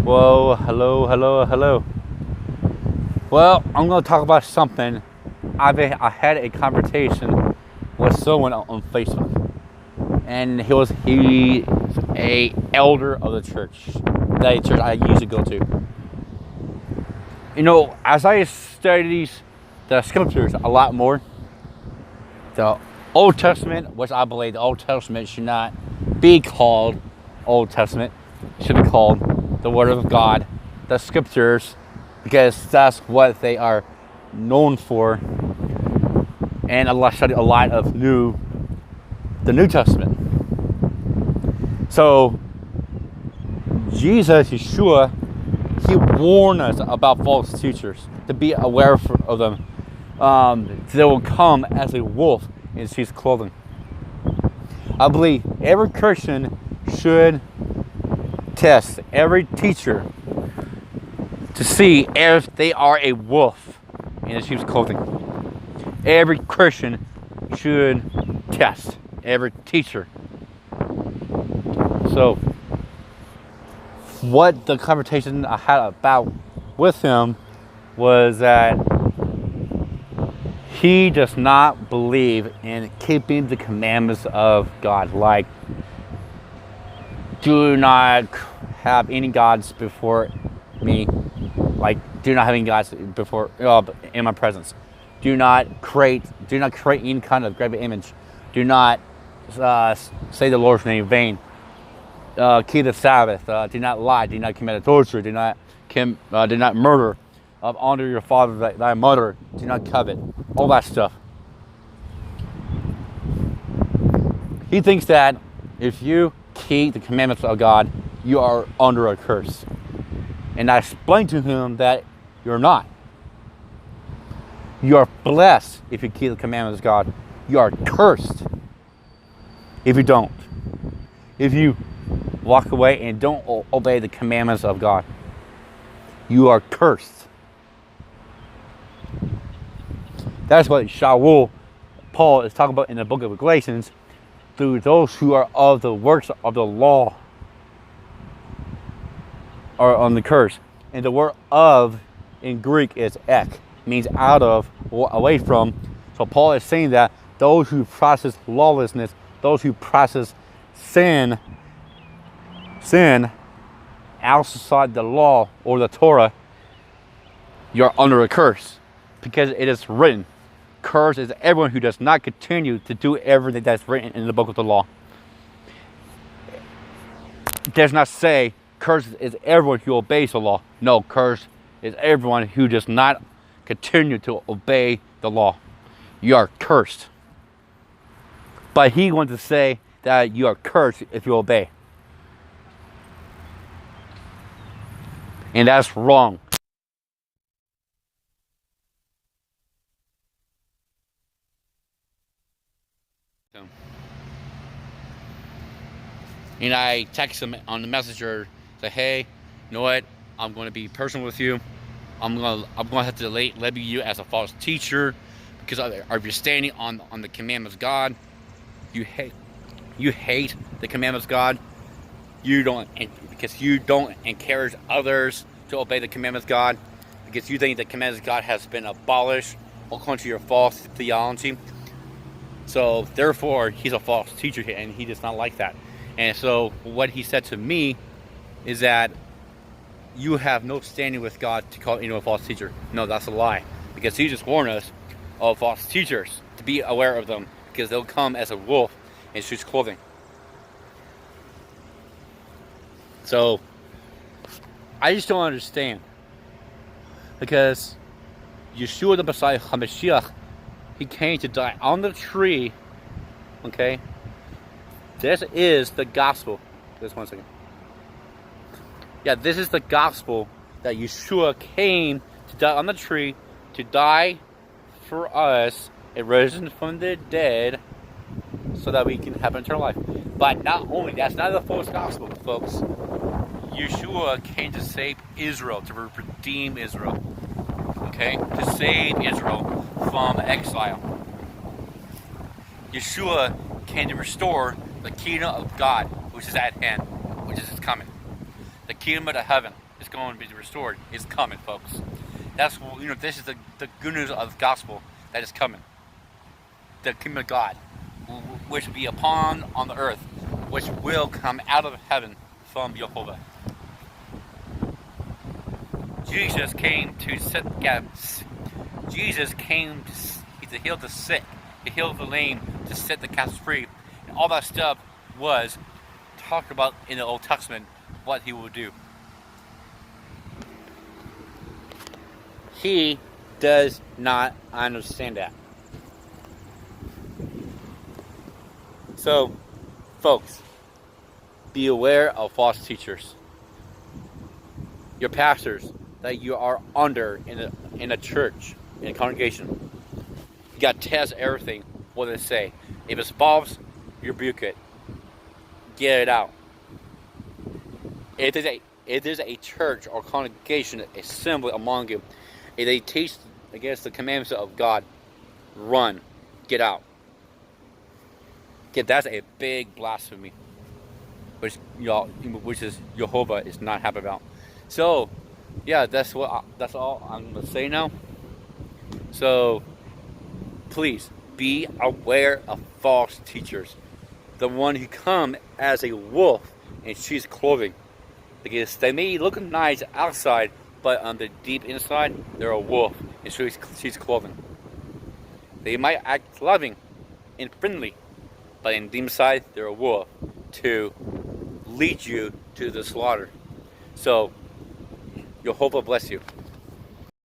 Whoa, hello. Well, I'm going to talk about something. I had a conversation with someone on Facebook, and he's a elder of the church, that church I used to go to. You know, as I study the scriptures a lot more, the Old Testament, which I believe the Old Testament should not be called Old Testament, should be called the Word of God, the Scriptures, because that's what they are known for. And I studied a lot of the New Testament. So Jesus, Yeshua, he warned us about false teachers, to be aware of them. They will come as a wolf in sheep's clothing. I believe every Christian should test every teacher to see if they are a wolf in sheep's clothing. Every Christian should test every teacher. So, what the conversation I had about with him was that he does not believe in keeping the commandments of God. Like, do not have any gods before me. Like, do not have any gods before in my presence. Do not create any kind of graven image. Do not say the Lord's name in vain. Keep the Sabbath. Do not lie. Do not commit adultery. Do not murder. Honor your father, thy mother. Do not covet. All that stuff. He thinks that if you keep the commandments of God, you are under a curse. And I explained to him that you're not. You are blessed if you keep the commandments of God. You are cursed if you don't. If you walk away and don't obey the commandments of God, you are cursed. That's what Paul is talking about in the book of Galatians. Through those who are of the works of the law are on the curse. And the word "of" in Greek is ek, means out of or away from. So Paul is saying that those who practice lawlessness, those who practice sin outside the law or the Torah, you're under a curse, because it is written, cursed is everyone who does not continue to do everything that's written in the book of the law. It does not say cursed is everyone who obeys the law. No, cursed is everyone who does not continue to obey the law. You are cursed. But he wants to say that you are cursed if you obey. And that's wrong. And I text him on the messenger, say, hey, you know what? I'm going to be personal with you. I'm going to have to label you as a false teacher because of your standing on the commandments of God. You hate the commandments of God. Because you don't encourage others to obey the commandments of God, because you think the commandments of God has been abolished according to your false theology. So therefore, he's a false teacher, and he does not like that. And so what he said to me is that you have no standing with God to call anyone a false teacher. No, that's a lie, because he just warned us of false teachers, to be aware of them, because they'll come as a wolf in sheep's clothing. So I just don't understand, because Yeshua the Messiah, HaMashiach, he came to die on the tree. Okay, this is the gospel. Just 1 second. Yeah, this is the gospel, that Yeshua came to die on the tree, to die for us, and risen from the dead, so that we can have eternal life. But not only, that's not the false gospel, folks. Yeshua came to save Israel, to redeem Israel. Okay? To save Israel from exile. Yeshua came to restore the kingdom of God, which is at hand, which is coming. The kingdom of heaven is going to be restored. It's coming, folks. That's, this is the good news of the gospel that is coming. The kingdom of God, which will be upon on the earth, which will come out of heaven from Jehovah. Jesus came to Jesus came to heal the sick, to heal the lame, to set the captives free, and all that stuff was talked about in the Old Testament what he would do. He does not understand that. So, folks, be aware of false teachers. Your pastors that you are under in a church, in a congregation, you got to test everything what they say. If it's false, you rebuke it. Get it out. If there's a church or congregation, assembly among you, if they teach against the commandments of God, run, get out. That's a big blasphemy, which is Jehovah is not happy about. So, yeah, that's all I'm gonna say now. So, please be aware of false teachers, the one who come as a wolf in sheep's clothing, because they may look nice outside, but on the deep inside, they're a wolf in sheep's clothing. They might act loving and friendly, but in the inside, they're a wolf to lead you to the slaughter. So, Jehovah bless you.